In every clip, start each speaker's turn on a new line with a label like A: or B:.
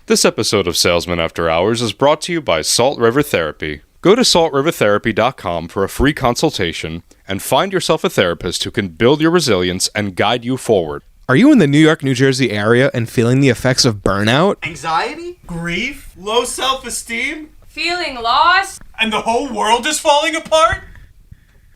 A: This episode of Salesmen After Hours is brought to you by Salt River Therapy. Go to saltrivertherapy.com for a free consultation and find yourself a therapist who can build your resilience and guide you forward.
B: Are you in the New York, New Jersey area and feeling the effects of burnout?
C: Anxiety? Grief? Low self-esteem?
D: Feeling lost?
C: And the whole world is falling apart?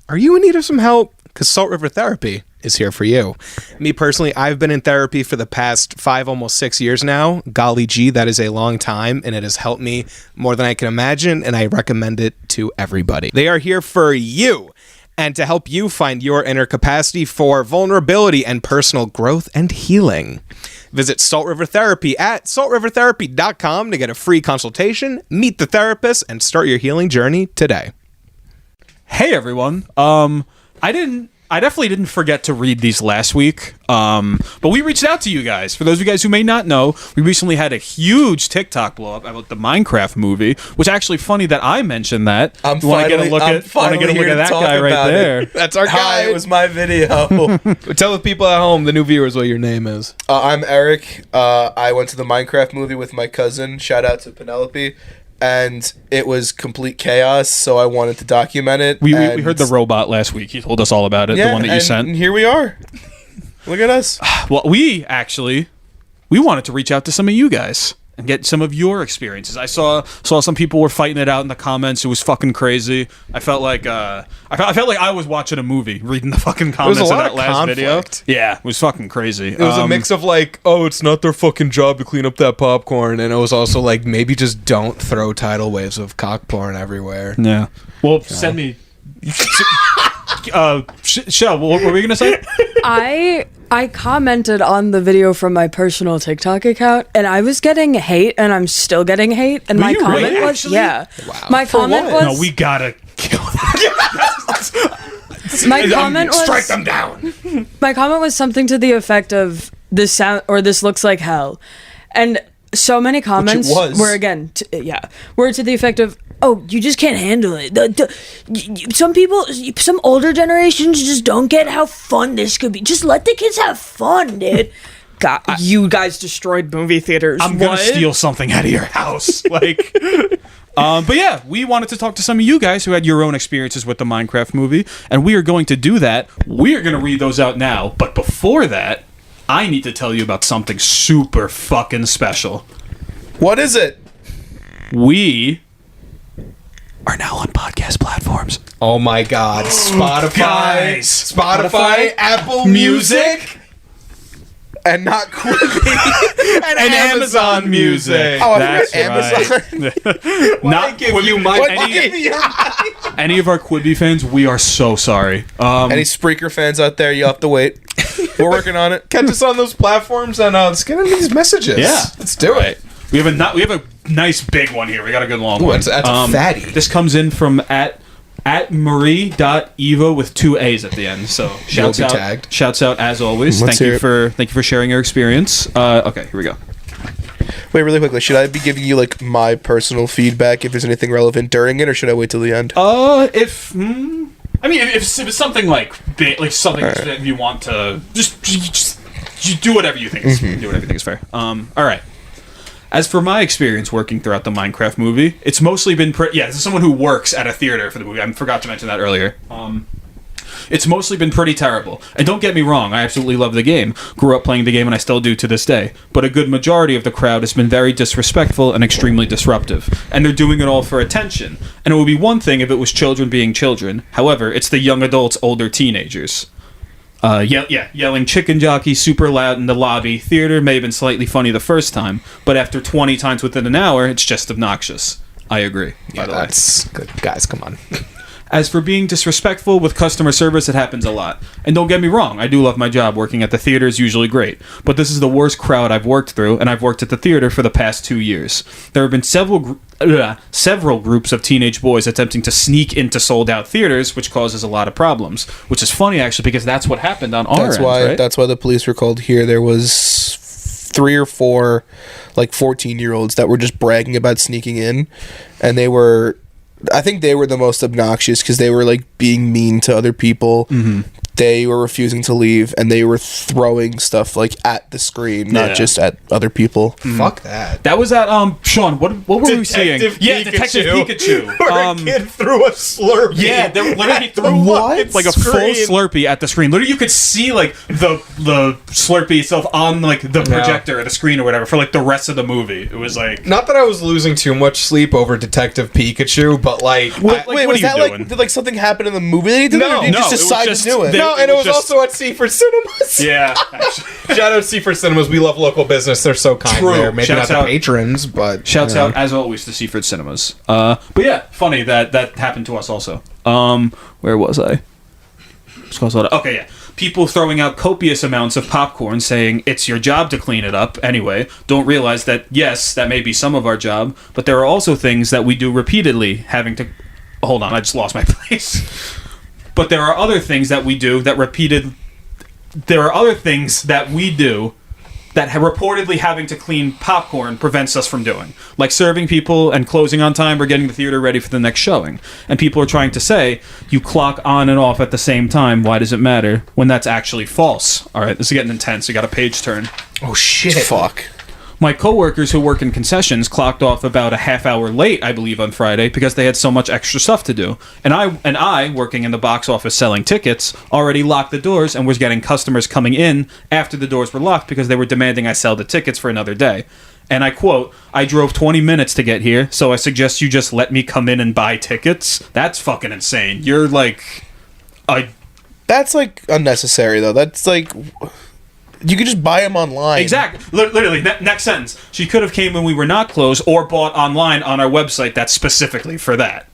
B: Are you in need of some help? Because Salt River Therapy is here for you. Me personally, I've been in therapy for the past 5, almost 6 years now. Golly gee, that is a long time, and it has helped me more than I can imagine, and I recommend it to everybody. They are here for you, and to help you find your inner capacity for vulnerability and personal growth and healing. Visit Salt River Therapy at saltrivertherapy.com to get a free consultation, meet the therapist, and start your healing journey today.
E: Hey everyone. I definitely didn't forget to read these last week, but we reached out to you guys. For those of you guys who may not know, we recently had a huge TikTok blow up about the Minecraft movie, which is actually funny that I mentioned that.
C: Want to get a look at
E: that guy right there?
B: That's our guy.
C: It was my video.
B: Tell the people at home, the new viewers, what your name is.
F: I'm Eric. I went to the Minecraft movie with my cousin. Shout out to Penelope. And it was complete chaos, so I wanted to document it.
E: We heard the robot last week. He told us all about it, the one that you sent.
F: And here we are. Look at us.
E: Well, we wanted to reach out to some of you guys and get some of your experiences. I saw some people were fighting it out in the comments. It was fucking crazy. I felt like I was watching a movie, reading the fucking comments of that last video. Yeah, it was fucking crazy.
B: It was a mix of like, oh, it's not their fucking job to clean up that popcorn, and it was also like, maybe just don't throw tidal waves of cock porn everywhere.
E: Yeah. Well, send me. Shell, what were we gonna say?
D: I commented on the video from my personal TikTok account, and I was getting hate, and I'm still getting hate. And my comment
E: really,
D: was,
E: actually?
D: yeah.
B: Wow.
D: My comment was,
E: No, we gotta kill that.
D: my comment was,
B: Strike them down.
D: my comment was something to the effect of this sound or this looks like hell, and so many comments were again, were to the effect of, oh, you just can't handle it. Some people, some older generations just don't get how fun this could be. Just let the kids have fun, dude. God, you guys destroyed movie theaters.
E: I'm gonna steal something out of your house. Like, but yeah, we wanted to talk to some of you guys who had your own experiences with the Minecraft movie, and we are going to do that. We are gonna read those out now, but before that, I need to tell you about something super fucking special.
F: What is it?
E: We are now on podcast platforms.
B: Oh my God! Spotify,
E: Spotify,
B: Apple Music,
F: And not Quibi.
B: and Amazon Music.
F: Oh, I
E: That's
F: forgot Amazon.
E: right. Not
B: give you my
E: any of our Quibi fans, we are so sorry.
F: Any Spreaker fans out there, you have to wait. We're working on it.
B: Catch us on those platforms and let's get into these messages.
E: Yeah.
B: Let's do it.
E: We have a nice big one here. We got a good long one.
B: That's a fatty.
E: This comes in from at marie.eva with 2 A's at the end. So shouts out,
B: tagged.
E: Shouts out as always.
F: Let's
E: Thank you for sharing your experience. Okay, here we go.
F: Wait, really quickly, should I be giving you like my personal feedback if there's anything relevant during it, or should I wait till the end?
E: If it's something like big, like something that you want to just do whatever you think is do whatever you think is fair. All right. As for my experience working throughout the Minecraft movie, it's mostly been this is someone who works at a theater for the movie. I forgot to mention that earlier. It's mostly been pretty terrible. And don't get me wrong, I absolutely love the game. Grew up playing the game and I still do to this day. But a good majority of the crowd has been very disrespectful and extremely disruptive. And they're doing it all for attention. And it would be one thing if it was children being children. However, it's the young adults, older teenagers. Yelling chicken jockey super loud in the lobby. Theater may have been slightly funny the first time, but after 20 times within an hour, it's just obnoxious. I agree.
B: Yeah, that's good. Guys, come on.
E: As for being disrespectful with customer service, it happens a lot. And don't get me wrong, I do love my job. Working at the theater is usually great. But this is the worst crowd I've worked through, and I've worked at the theater for the past 2 years. There have been several groups of teenage boys attempting to sneak into sold-out theaters, which causes a lot of problems. Which is funny, actually, because that's what happened on our end, right?
F: That's why the police were called here. There was 3 or 4, like 14-year-olds that were just bragging about sneaking in, and I think they were the most obnoxious because they were like being mean to other people, they were refusing to leave, and they were throwing stuff like at the screen, not just at other people.
B: Fuck that.
E: That was at Sean. What were we seeing? Yeah, Detective Pikachu.
B: Where a kid threw a Slurpee.
E: Yeah, they literally threw like a full Slurpee at the screen. Literally, you could see like the Slurpee itself on like the projector or the screen or whatever for like the rest of the movie. It was like,
B: not that I was losing too much sleep over Detective Pikachu, but like,
F: Wait,
E: what
F: was
E: are you
F: that
E: doing?
F: like did like something happen in the movie that he did?
B: No,
F: or did he just
E: no, it was
F: decide
E: just
F: to do it?
E: the-
B: no, and it was
E: just-
B: also at Seaford Cinemas.
E: yeah. Actually.
B: Shout out Seaford Cinemas. We love local business. They're so kind
E: True.
B: there. Maybe
E: Shouts
B: not
E: out-
B: the patrons, but
E: Shouts
B: you know.
E: out as always to Seaford Cinemas. But yeah, funny that happened to us also. Where was I? Okay, yeah. People throwing out copious amounts of popcorn saying it's your job to clean it up anyway, don't realize that, yes, that may be some of our job, but there are also things that we do repeatedly, having to... Hold on, I just lost my place. But there are other things that we do that reportedly having to clean popcorn prevents us from doing. Like serving people and closing on time or getting the theater ready for the next showing. And people are trying to say, you clock on and off at the same time, why does it matter? When that's actually false. Alright, this is getting intense. We got a page turn.
B: Oh shit!
F: Fuck.
E: My coworkers who work in concessions clocked off about a half hour late, I believe, on Friday because they had so much extra stuff to do. And I, working in the box office selling tickets, already locked the doors and was getting customers coming in after the doors were locked because they were demanding I sell the tickets for another day. And I quote, I drove 20 minutes to get here, so I suggest you just let me come in and buy tickets? That's fucking insane. You're like...
F: That's like unnecessary though. That's like you could just buy them online.
E: Exactly. Literally, next sentence. She could have came when we were not closed or bought online on our website that's specifically for that.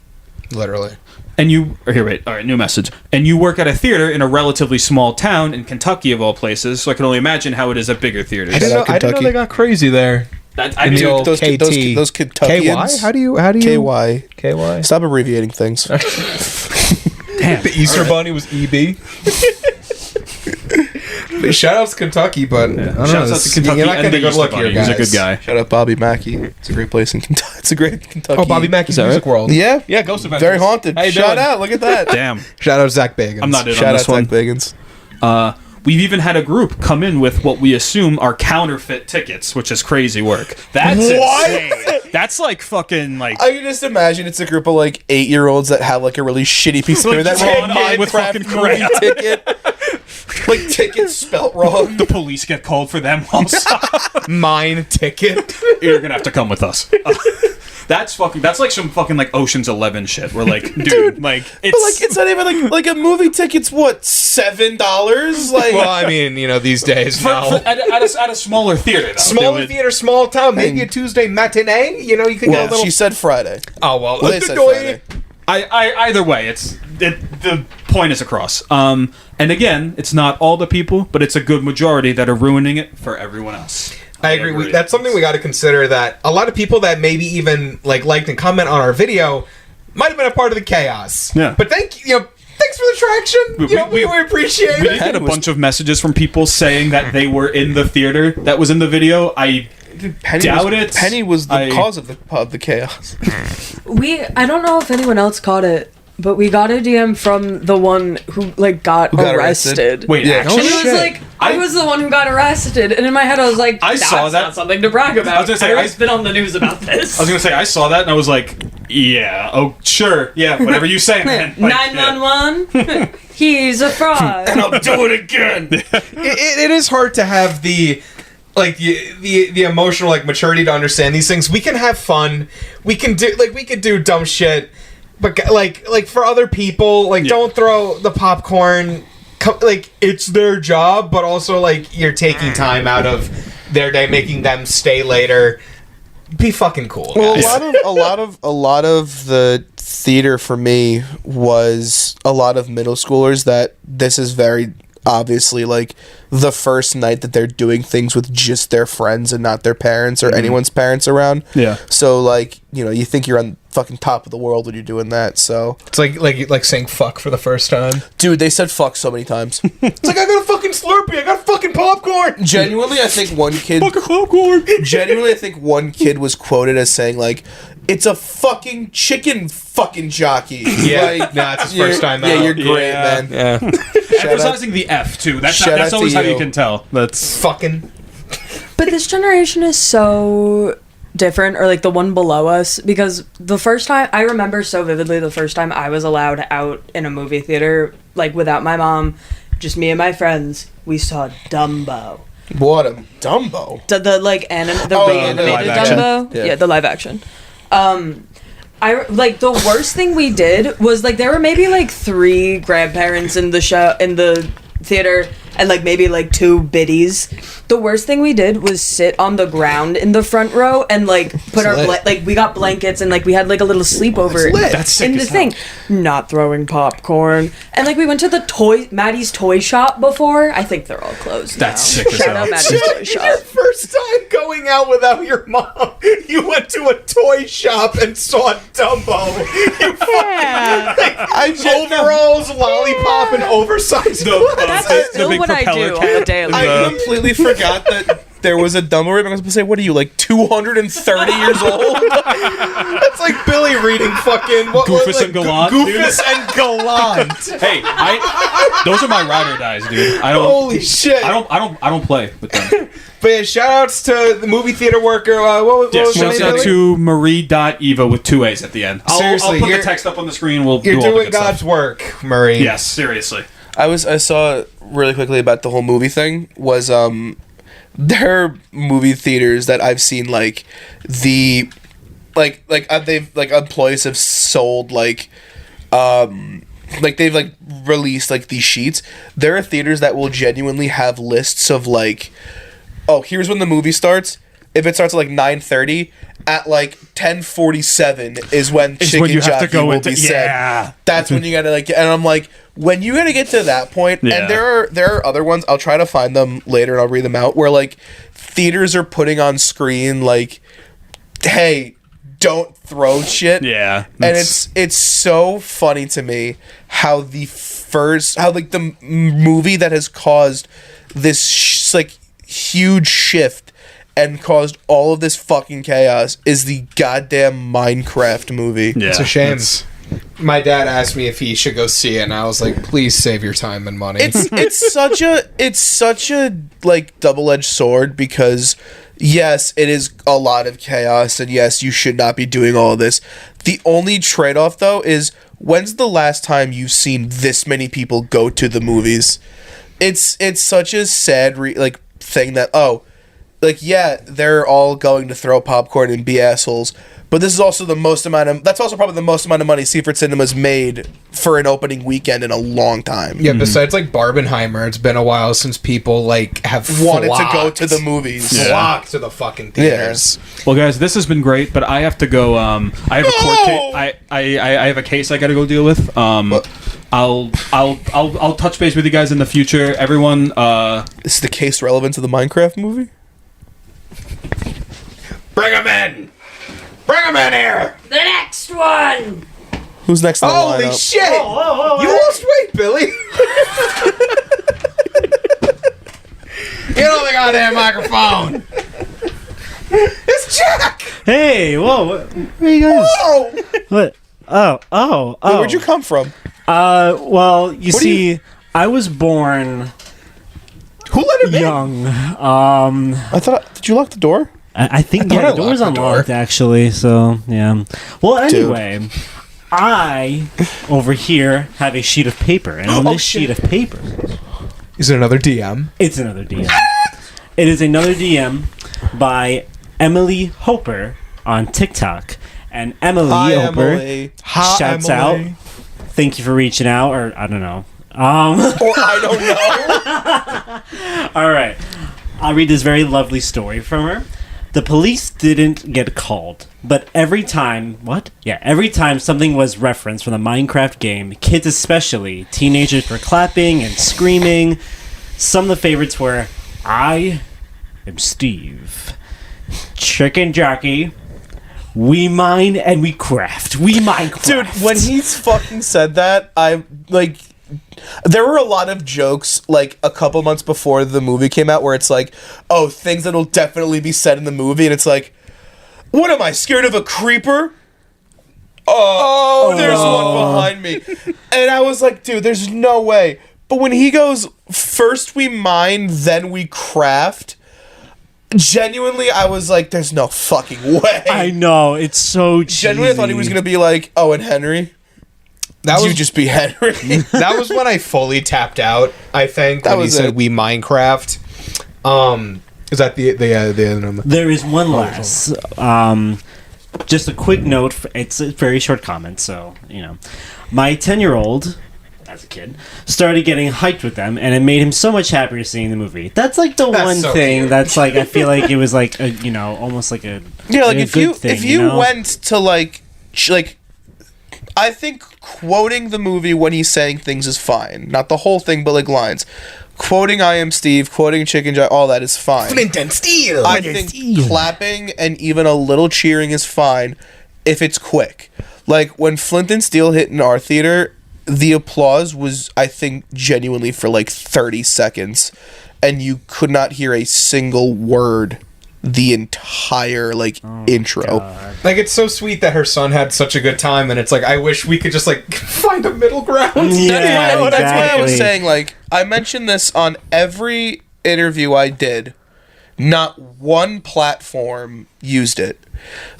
B: Literally.
E: And you... Here, wait. All right, new message. And you work at a theater in a relatively small town in Kentucky, of all places, so I can only imagine how it is at bigger theaters.
B: I didn't know
F: Kentucky.
B: they got crazy there.
E: I
B: In the
E: do.
B: old
F: Those
B: KT.
F: those Kentuckians.
B: KY? How do you
F: KY.
B: KY?
F: Stop abbreviating things.
E: Damn.
B: The Easter Bunny was EB. Shout out to Kentucky, but I don't know,
E: Shouts out to Kentucky
B: you're not
E: and
B: getting
E: the
B: a good look
E: Easter
B: here,
E: Bunny. He's
B: guys.
E: a good guy.
F: Shout out Bobby Mackey. It's a great place in Kentucky. It's a great Kentucky.
B: Oh, Bobby Mackey's Music World.
F: Yeah.
C: Yeah, Ghost Adventures.
F: Very haunted.
C: How you
F: Shout
C: doing?
F: out. Look at that.
E: Damn.
B: Shout out Zach Bagans.
E: I'm not in
F: Shout
E: on
F: out
E: this
F: Zach
E: one.
F: Bagans.
E: We've even had a group come in with what we assume are counterfeit tickets, which is crazy work. That's
F: What?
E: insane. That's like fucking like...
F: I can just imagine it's a group of like 8-year-olds that have like a really shitty piece of paper that
E: drawn
F: wrong
E: on with fucking
F: movie
E: crayon.
F: ticket. Like ticket spelt wrong.
E: The police get called for them also.
B: Mine ticket.
E: You're gonna have to come with us. That's like some fucking like Ocean's 11 shit. We're like, dude, like
F: But
E: it's
F: like it's not even like a movie ticket's what, $7? Like
B: Well, I mean, you know, these days
E: for,
B: now.
E: at a smaller theater though.
B: Smaller
E: They would-
B: theater, small town, maybe a Tuesday matinee. You know, you can
F: well,
B: get a little.
F: she said Friday.
B: Oh well,
F: Well, they said Friday.
E: I either way, the point is across. And again, it's not all the people, but it's a good majority that are ruining it for everyone else.
B: I agree. That's something we got to consider. That a lot of people that maybe even liked and comment on our video might have been a part of the chaos.
E: Yeah.
B: But thanks for the traction. We appreciate
E: We
B: it.
E: did get a bunch of messages from people saying that they were in the theater that was in the video. I doubt it.
F: Penny was the cause of the chaos.
D: I don't know if anyone else caught it, but we got a DM from the one who got
F: got
D: arrested.
E: Wait,
F: Yeah.
E: actually,
D: And it was like, I was the one who got arrested, and in my head I was like,
E: I
D: that's
E: saw that.
D: not something to brag about.
E: I was gonna say,
D: I've been on the news about this.
E: I was gonna say I saw that and I was like, yeah, oh sure, yeah, whatever you say, man. Like, yeah.
D: 911. He's a fraud.
F: I'll do it again.
B: It is hard to have the emotional maturity to understand these things. We can have fun. We can do dumb shit. But like for other people, don't throw the popcorn. It's their job, but also you're taking time out of their day, making them stay later. Be fucking cool.
F: Well,
B: guys.
F: a lot of the theater for me was a lot of middle schoolers that this is very obviously the first night that they're doing things with just their friends and not their parents or anyone's parents around.
E: Yeah.
F: So you think you're on fucking top of the world when you're doing that. So
B: It's like saying fuck for the first time.
F: dude, they said fuck so many times.
B: It's like, I got a fucking Slurpee, I got fucking popcorn.
F: Genuinely, I think one kid.
B: Fucking popcorn.
F: Genuinely, I think one kid was quoted as saying like, "It's a fucking chicken fucking jockey."
B: Yeah,
F: Like,
B: nah, it's his
F: you're-
B: first time
F: Yeah,
B: out.
F: you're great,
E: Yeah.
F: man.
B: Yeah.
F: Shout out,
E: Emphasizing the F too. That's
F: Shout out to
E: always how you
F: you.
E: can tell. That's
B: Fucking.
D: But this generation is so different, or like the one below us, because the first time I remember so vividly, the first time I was allowed out in a movie theater, like without my mom, just me and my friends, we saw Dumbo.
F: what a Dumbo.
D: The like the
F: Oh,
D: reanimated
E: live action.
D: Dumbo.
F: Yeah.
D: Yeah, the live action. I like the worst thing we did was like there were maybe like 3 grandparents in the theater and like maybe like 2 biddies. The worst thing we did was sit on the ground in the front row and like put our
B: lit.
D: like we got blankets and like we had like a little sleepover
B: lit.
E: That's sick
D: in the
E: as
D: thing. Not throwing popcorn and like we went to the Maddie's toy shop before. I think they're all closed.
E: That's
D: now.
E: sick as
D: Shout
E: hell.
D: out Maddie's toy shop.
B: First time going out without your mom, you went to a toy shop and saw Dumbo. You fucking overalls, lollipop, and oversized.
D: That's still what I do on the daily.
F: I completely forgot that there was a Dumbo rip. I was going to say, what are you, like 230 years old?
B: That's like Billy reading fucking
E: Goofus and Gallant, dude.
B: Goofus and Gallant.
E: hey, those are my ride or dies, dude.
B: Holy shit!
E: I don't play with them.
B: But yeah, shout outs to the movie theater worker. What was
E: Yes,
B: your
E: shout
B: name,
E: out
B: Billy?
E: to Marie.eva with 2 A's at the end. I'll
B: Seriously,
E: put the
B: you're-
E: text up on the screen. We'll
B: You're
E: do all the
B: doing
E: good
B: God's
E: stuff.
B: work, Marie.
E: Yes, seriously.
F: I saw really quickly about the whole movie thing was there are movie theaters that I've seen like they've like employees have sold like they've like released like these sheets. There are theaters that will genuinely have lists of like, oh, here's when the movie starts. If it starts at like 9:30, at like 10:47 is when
E: Is
F: Chicken
E: when you have to
F: Jockey
E: go
F: will
E: into-
F: be said.
E: yeah.
F: That's when you gotta like, and I'm like, when you gotta get to that point,
E: Yeah.
F: and there are other ones. I'll try to find them later and I'll read them out. Where like theaters are putting on screen like, hey, don't throw shit.
E: Yeah,
F: And it's so funny to me how the movie that has caused this like huge shift and caused all of this fucking chaos is the goddamn Minecraft movie.
E: yeah.
B: It's a shame. My dad asked me if he should go see it, and I was like, "Please save your time and money."
F: It's such a like double-edged sword because yes, it is a lot of chaos and yes, you should not be doing all of this. The only trade-off though is when's the last time you've seen this many people go to the movies? It's such a sad thing that yeah, they're all going to throw popcorn and be assholes. But this is also that's also probably the most amount of money Seaford Cinemas made for an opening weekend in a long time.
B: Yeah, besides like Barbenheimer, it's been a while since people like have
F: Wanted to go
B: flocked-
F: to the movies.
B: flocked to the fucking theaters.
E: Well, guys, this has been great, but I have to go. I have a court case. I have a case I got to go deal with. I'll touch base with you guys in the future. Everyone,
F: Is the case relevant to the Minecraft movie?
B: Bring them in! Bring them in here!
D: The next one.
F: Who's next on the
B: Holy
F: lineup?
B: shit! You lost weight, Billy! Get on the goddamn microphone! It's Jack!
G: Hey, whoa, what are you guys?
B: Oh!
G: What? Oh.
F: Wait, where'd you come from?
G: Well, you
F: What do
G: see, I was born
B: Who let him in?
G: young.
F: I thought. Did you lock the door?
G: I think
B: thought I
G: the door's
B: locked the door.
G: unlocked actually. So yeah. Well, anyway, I over here have a sheet of paper, and on this sheet of paper,
B: Is it another DM?
G: it's another DM. It is another DM by Emily Hoper on TikTok, and Emily Hoper shouts out. Thank you for reaching out, or I don't know.
F: Or I don't know.
G: All right. I'll read this very lovely story from her. The police didn't get called, but every time something was referenced from the Minecraft game, kids especially, teenagers were clapping and screaming. Some of the favorites were, I am Steve, Chicken Jockey, We mine and we craft. We Minecraft.
F: Dude, when he's fucking said that, I like. There were a lot of jokes like a couple months before the movie came out where it's like, oh, things that'll definitely be said in the movie, and it's like, what am I, scared of a creeper? Oh, there's one behind me. And I was like, dude, there's no way. But when he goes, first we mine, then we craft, genuinely, I was like, there's no fucking way.
G: I know, it's so cheesy.
F: Genuinely, I thought he was going to be like, oh, and Henry?
B: That
F: You
B: was
F: just be Henry.
B: that was when I fully tapped out. I think
F: That
B: when
F: was
B: he said
F: it.
B: we Minecraft. Is that the other number?
G: There is one last. Just a quick note. It's a very short comment, so, My 10-year-old, as a kid, started getting hyped with them, and it made him so much happier seeing the movie. That's, like, the one
B: so
G: thing
B: cute.
G: that's, like, I feel like it was, like, almost like a
F: Yeah, like
G: a
F: if
G: good
F: you
G: thing,
F: if you went to like I think quoting the movie when he's saying things is fine. Not the whole thing, but like lines. Quoting I Am Steve, quoting Chicken Jock, all that is fine.
B: Flint and Steel.
F: I think clapping and even a little cheering is fine if it's quick. Like when Flint and Steel hit in our theater, the applause was, I think, genuinely for like 30 seconds, and you could not hear a single word the entire intro.
B: Like, it's so sweet that her son had such a good time, and it's like, I wish we could just like find a middle ground.
G: Yeah,
F: That's why I was
G: exactly.
F: saying, like, I mentioned this on every interview I did. Not one platform used it.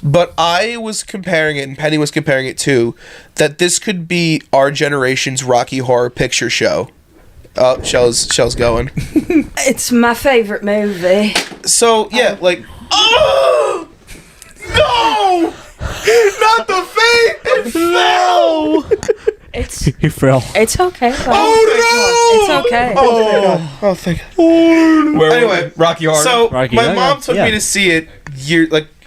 F: But I was comparing it, and Penny was comparing it too, that this could be our generation's Rocky Horror Picture Show. Oh, Shell's going.
D: It's my favorite movie.
F: So, yeah, like... Oh! No! Not the fate! It fell!
D: It's
G: He fell.
D: it's okay. Though.
F: Oh, no!
D: It's okay.
F: Oh, thank God.
B: Where
F: Anyway,
B: Rocky Horror.
F: So,
G: Rocky,
F: my
G: yeah,
F: mom
G: yeah,
F: took
G: yeah.
F: me to see it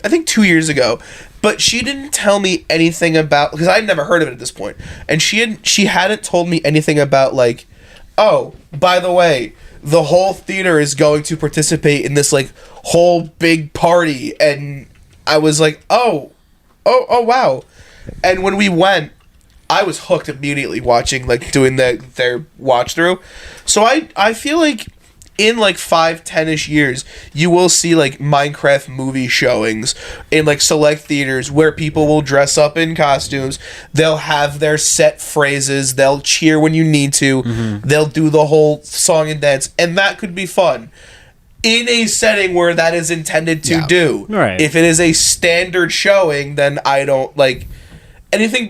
F: I think 2 years ago, but she didn't tell me anything about, because I'd never heard of it at this point, and she hadn't told me anything about like, oh, by the way, the whole theater is going to participate in this like whole big party, and I was like, oh wow, and when we went, I was hooked immediately watching, like, doing their watch through. So I feel like in like 5-10ish years, you will see like Minecraft movie showings in like select theaters where people will dress up in costumes. They'll have their set phrases. They'll cheer when you need to.
G: Mm-hmm.
F: They'll do the whole song and dance, and that could be fun in a setting where that is intended to do.
G: Right.
F: If it is a standard showing, then I don't like anything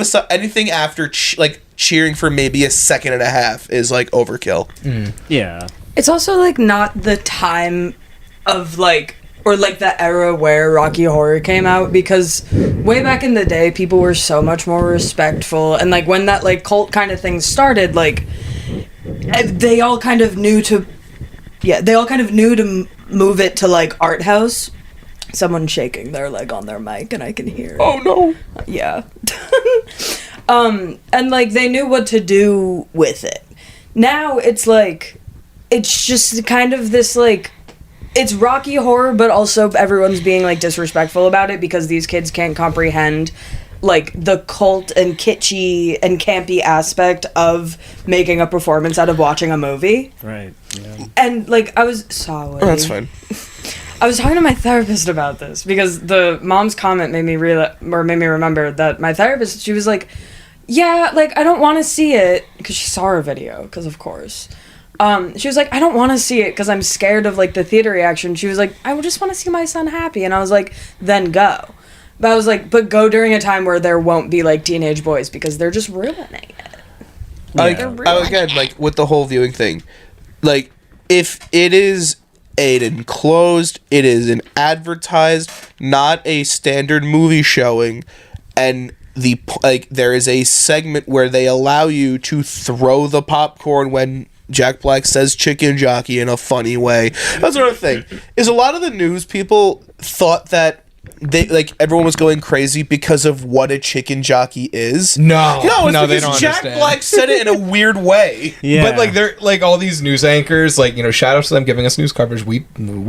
F: after cheering for maybe a second and a half is like overkill.
G: Yeah.
D: It's also like not the time of like, or like the era where Rocky Horror came out, because way back in the day people were so much more respectful, and like when that like cult kind of thing started, like they all kind of knew to move it to like art house. Someone's shaking their leg on their mic and I can hear it.
F: Oh no.
D: Yeah. And like they knew what to do with it. Now it's like, it's just kind of this like, it's Rocky Horror, but also everyone's being like disrespectful about it because these kids can't comprehend like the cult and kitschy and campy aspect of making a performance out of watching a movie.
G: Right. Yeah.
D: And like I was sorry.
F: Oh, that's fine.
D: I was talking to my therapist about this because the mom's comment made me remember that my therapist, she was like, yeah, like I don't want to see it, because she saw her video, because of course. She was like, I don't want to see it because I'm scared of like the theater reaction. She was like, I would just want to see my son happy. And I was like, then go. But I was like, but go during a time where there won't be like teenage boys, because they're just ruining it.
F: Again, like with the whole viewing thing, like if it is an enclosed, it is an advertised, not a standard movie showing, and there is a segment where they allow you to throw the popcorn when Jack Black says chicken jockey in a funny way. That's another thing. Is a lot of the news people thought that they like everyone was going crazy because of what a chicken jockey is.
B: No,
F: it's
B: they
F: because
B: don't
F: Jack
B: understand.
F: Black said it in a weird way.
G: Yeah.
B: But like they're like all these news anchors, like, you know, shout out to them giving us news coverage. We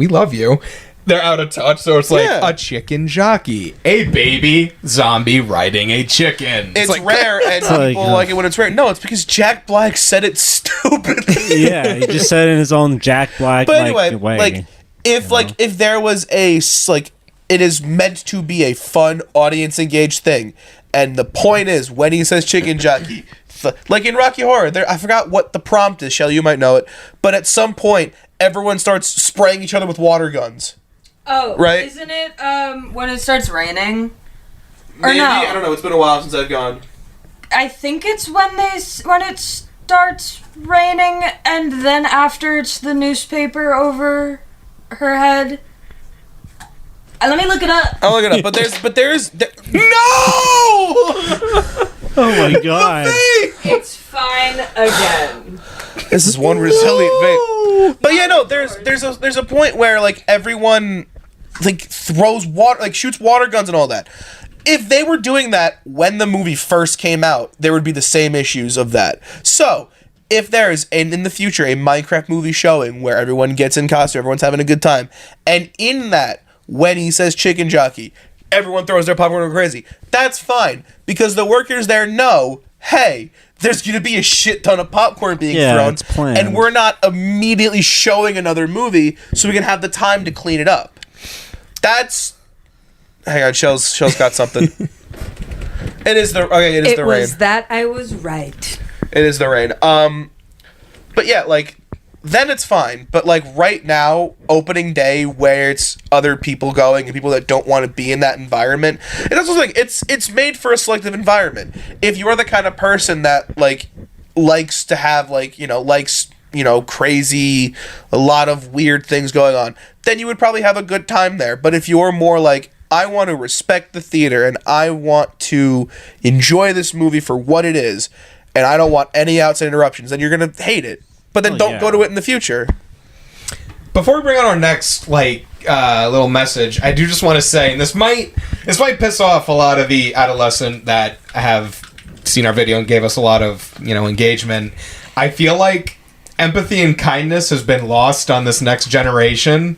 B: love you. they're out of touch, so it's like
F: Yeah.
B: a chicken jockey, a baby zombie riding a chicken.
F: It's
B: like,
F: rare, and people like it when it's rare. No, it's because Jack Black said it stupidly.
G: Yeah, he just said it in his own Jack Black
F: But anyway,
G: way.
F: like if there was it is meant to be a fun, audience engaged thing, and the point is when he says chicken jockey, like in Rocky Horror, I forgot what the prompt is. Shelly, you might know it, but at some point, everyone starts spraying each other with water guns.
D: Oh,
F: right?
D: Isn't it when it starts raining?
F: Maybe,
D: no?
F: I don't know. It's been a while since I've gone.
D: I think it's when it starts raining, and then after it's the newspaper over her head. Let me look it up.
F: I'll look it up. But there's no.
G: Oh my god.
D: It's fine again.
F: This is one resilient vein. But yeah, no, there's a point where like everyone like throws water, like shoots water guns and all that. If they were doing that when the movie first came out, there would be the same issues of that. So if there's in the future a Minecraft movie showing where everyone gets in costume, everyone's having a good time, and in that when he says chicken jockey, everyone throws their popcorn and crazy. That's fine because the workers there know, hey, there's going to be a shit ton of popcorn being thrown,
G: it's planned.
F: and we're not immediately showing another movie, so we can have the time to clean it up. That's. Hang on, Shell's got something. It is the rain.
D: It was that I was right.
F: It is the rain. But yeah, like then it's fine. But like right now, opening day where it's other people going and people that don't want to be in that environment. And that's also like it's made for a selective environment. If you are the kind of person that like likes to have crazy, a lot of weird things going on, then you would probably have a good time there. But if you're more like, I want to respect the theater and I want to enjoy this movie for what it is, and I don't want any outside interruptions, then you're going to hate it. But then don't go to it in the future.
B: Before we bring on our next little message, I do just want to say, and this might piss off a lot of the adolescent that have seen our video and gave us a lot of engagement. I feel like empathy and kindness has been lost on this next generation,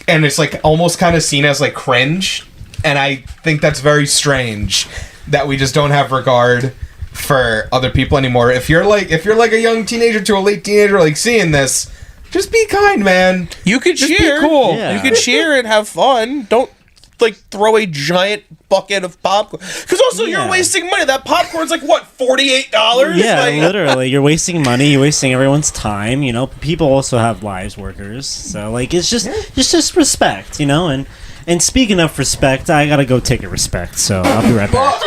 B: and it's like almost kind of seen as like cringe, and I think that's very strange that we just don't have regard for other people anymore. If you're like a young teenager to a late teenager, like seeing this, just be kind, man.
F: You could
B: Just
F: cheer.
B: be cool.
G: Yeah.
F: You could cheer and have fun. Don't like throw a giant bucket of popcorn. Because also you're wasting money. That popcorn's like what, $48?
G: Yeah,
F: Like,
G: literally, you're wasting money. You're wasting everyone's time. People also have lives, workers. So like, it's just respect, And speaking of respect, I gotta go take a respect. So I'll be right back.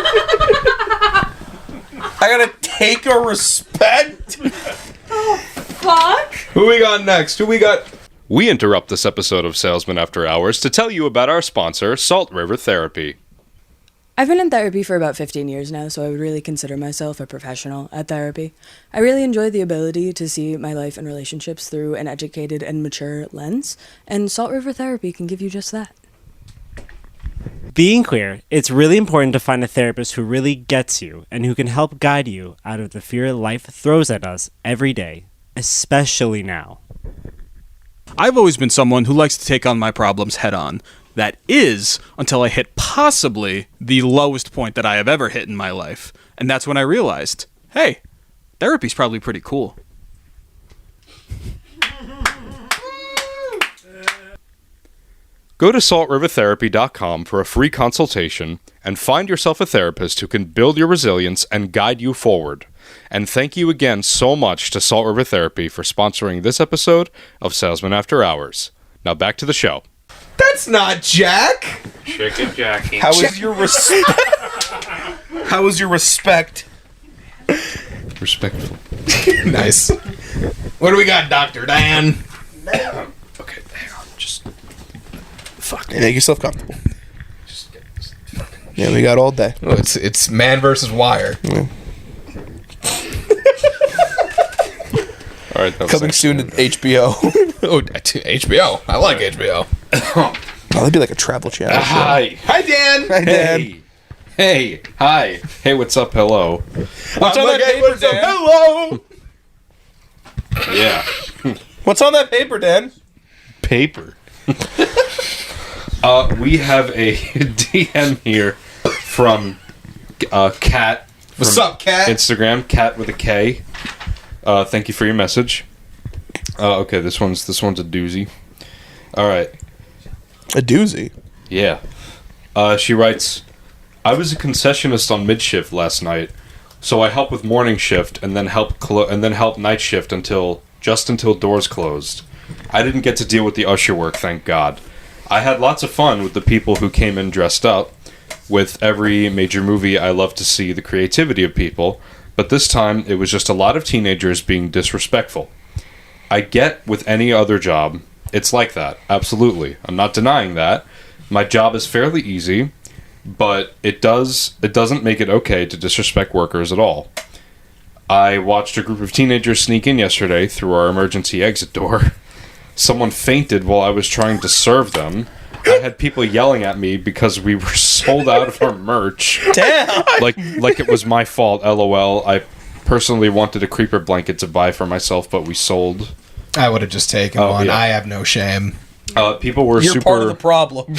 F: I gotta take a respect.
D: Fuck.
B: Who we got next? Who we got?
A: We interrupt this episode of Salesmen After Hours to tell you about our sponsor, Salt River Therapy.
D: I've been in therapy for about 15 years now, so I would really consider myself a professional at therapy. I really enjoy the ability to see my life and relationships through an educated and mature lens, and Salt River Therapy can give you just that.
G: Being queer, it's really important to find a therapist who really gets you and who can help guide you out of the fear life throws at us every day, especially now.
E: I've always been someone who likes to take on my problems head on. That is, until I hit possibly the lowest point that I have ever hit in my life. And that's when I realized, hey, therapy's probably pretty cool.
A: Go to saltrivertherapy.com for a free consultation and find yourself a therapist who can build your resilience and guide you forward. And thank you again so much to Salt River Therapy for sponsoring this episode of Salesmen After Hours. Now back to the show.
B: That's not Jack.
A: Chicken Jackie.
F: How is your respect? How is your respect?
A: Respectful.
B: Nice. What do we got, Dr. Dan?
A: Okay, hang on. Just... Fuck.
F: Make yourself comfortable. Yeah, we got all day.
B: Oh, it's man versus wire.
A: All right, that was
F: Coming
A: nice.
F: soon to HBO.
B: Oh, to HBO. I like HBO.
F: Oh, that'd be like a travel channel. show.
A: Hi.
B: Hi, Dan.
F: Hi, Dan.
A: Hey. Hey. Hi. Hey, what's up? Hello.
F: What's on that paper, Dan?
B: Hello.
A: Yeah.
F: What's on that paper, Dan?
A: Paper. We have a DM here from Kat.
B: What's up, Kat?
A: Instagram, Kat with a K. Thank you for your message. Okay, this one's a doozy. All right.
F: A doozy.
A: Yeah. She writes, I was a concessionist on mid-shift last night, so I helped with morning shift and then helped night shift until doors closed. I didn't get to deal with the usher work, thank God. I had lots of fun with the people who came in dressed up. With every major movie, I love to see the creativity of people, but this time it was just a lot of teenagers being disrespectful. I get with any other job, it's like that, absolutely. I'm not denying that. My job is fairly easy, but it doesn't make it okay to disrespect workers at all. I watched a group of teenagers sneak in yesterday through our emergency exit door. Someone fainted while I was trying to serve them. I had people yelling at me because we were sold out of our merch.
F: Damn.
A: Like it was my fault, LOL. I personally wanted a creeper blanket to buy for myself, but we sold.
B: I would have just taken one.
A: Yeah.
B: I have no shame.
A: People were
F: You're part of the problem.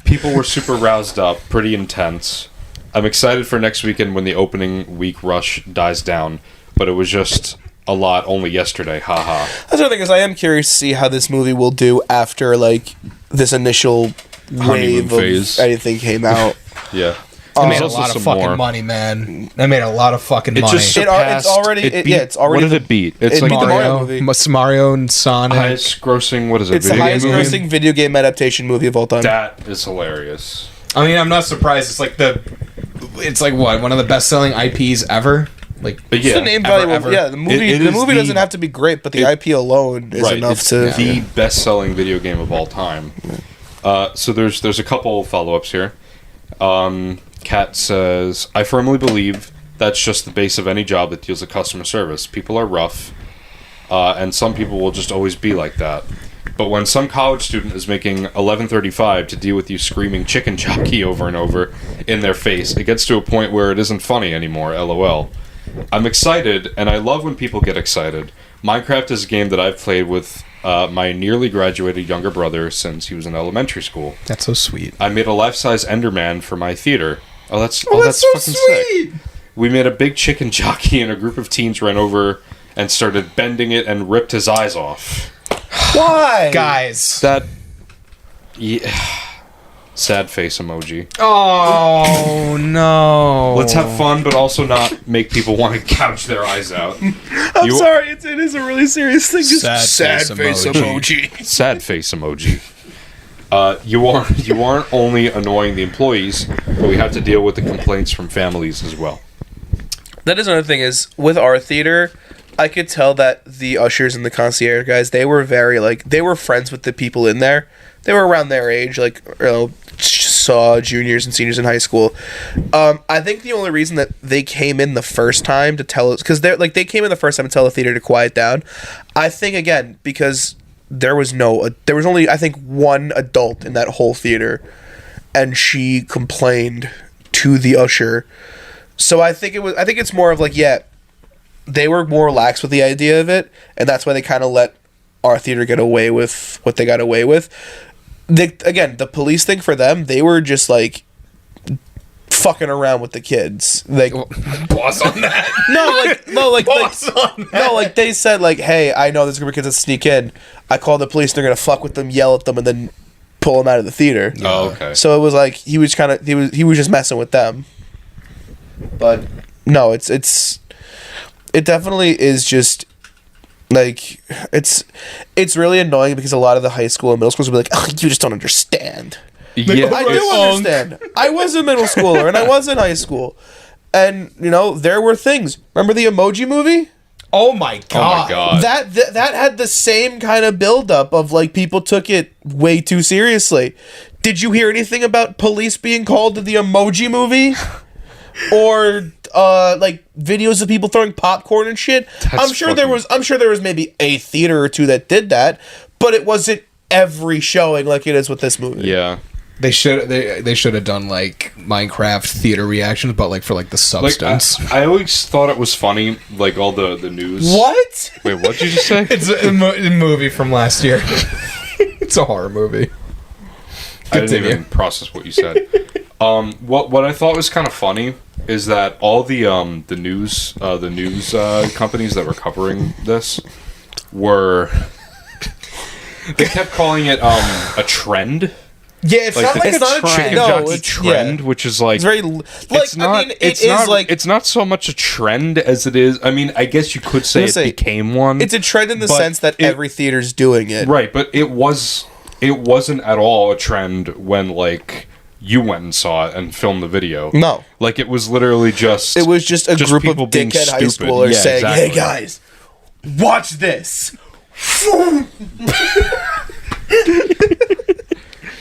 A: People were super roused up, pretty intense. I'm excited for next weekend when the opening week rush dies down, but it was just a lot only yesterday, haha.
F: That's the other thing is I am curious to see how this movie will do after like this initial wave
A: phase.
F: of anything came out.
A: Yeah.
B: It made a
A: There's also
B: lot of
A: some
B: fucking
A: more.
B: money, man. It made a lot of fucking money.
A: Just surpassed-
F: It's already.
A: What did it beat? It's
F: it
A: like
F: beat the
A: the
F: Mario movie.
B: Mario and Sonic.
A: highest grossing. What is it?
F: It's the
A: video
F: highest
A: game movie?
F: grossing video game adaptation movie of all time.
A: That is hilarious.
B: I mean, I'm not surprised. It's like what, one of the best-selling IPs ever. Like,
A: But
F: It's
A: yeah,
F: the name
B: ever,
F: value.
B: ever.
F: Yeah, the movie.
A: It
F: the
A: is
F: movie
A: the-
F: doesn't have to be great, but the IP alone is
A: right.
F: enough
A: It's
F: to.
A: the best-selling video game of all time. So there's a couple follow-ups here. Kat says, I firmly believe that's just the base of any job that deals with customer service. People are rough, and some people will just always be like that. But when some college student is making $11.35 to deal with you screaming chicken jockey over and over in their face, it gets to a point where it isn't funny anymore, LOL. I'm excited, and I love when people get excited. Minecraft is a game that I've played with my nearly graduated younger brother since he was in elementary school.
B: that's so sweet.
A: I made a life-size Enderman for my theater. That's
F: so
A: fucking
F: sweet.
A: sick. We made a big chicken jockey, and a group of teens ran over and started bending it and ripped his eyes off.
F: Why,
B: Guys.
A: That, yeah, sad face emoji.
B: Oh, no.
A: Let's have fun, but also not make people want to gouge their eyes out.
F: I'm sorry. It is a really serious thing. Just
B: Sad face emoji.
A: Sad face emoji. You aren't only annoying the employees, but we have to deal with the complaints from families as well.
F: That is another thing is with our theater, I could tell that the ushers and the concierge guys, they were very they were friends with the people in there. They were around their age, saw juniors and seniors in high school. I think the only reason that they came in the first time to tell us, because they came in the first time to tell the theater to quiet down. I think again because there was only I think one adult in that whole theater, and she complained to the usher. So I think it's more of they were more relaxed with the idea of it, and that's why they kind of let our theater get away with what they got away with. The police thing for them, they were just fucking around with the kids.
B: Boss on that.
F: They said hey, I know there's gonna be kids that sneak in. I call the police. They're gonna fuck with them, yell at them, and then pull them out of the theater.
A: Oh, okay.
F: So it was he was just messing with them. But no, it definitely is just it's really annoying because a lot of the high school and middle schools will be like, oh, you just don't understand.
A: Yeah,
F: I do understand. I was a middle schooler and I was in high school, and there were things. Remember the Emoji Movie?
B: Oh my god.
A: God.
F: That had the same kind of buildup of people took it way too seriously. Did you hear anything about police being called to the Emoji Movie? Or videos of people throwing popcorn and shit. I'm sure there was maybe a theater or two that did that, but it wasn't every showing like it is with this movie.
A: Yeah.
B: They should have done Minecraft theater reactions, but for the substance.
A: I always thought it was funny, all the news.
F: What?
A: Wait, what did you just say?
B: It's a movie from last year. It's a horror movie.
A: I didn't even process what you said. What I thought was kind of funny is that all the news companies that were covering this were they kept calling it a trend.
F: Yeah, it's not like it's not a trend. No, it's
A: trend, which is like
F: it's very
A: it's not so much a trend as it is. I mean, I guess you could say it became one.
F: It's a trend in the sense that every theater's doing it,
A: right? But it wasn't at all a trend when like you went and saw it and filmed the video.
F: No,
A: like it was literally just
F: a group of dickhead high schoolers saying, exactly. "Hey guys, watch this."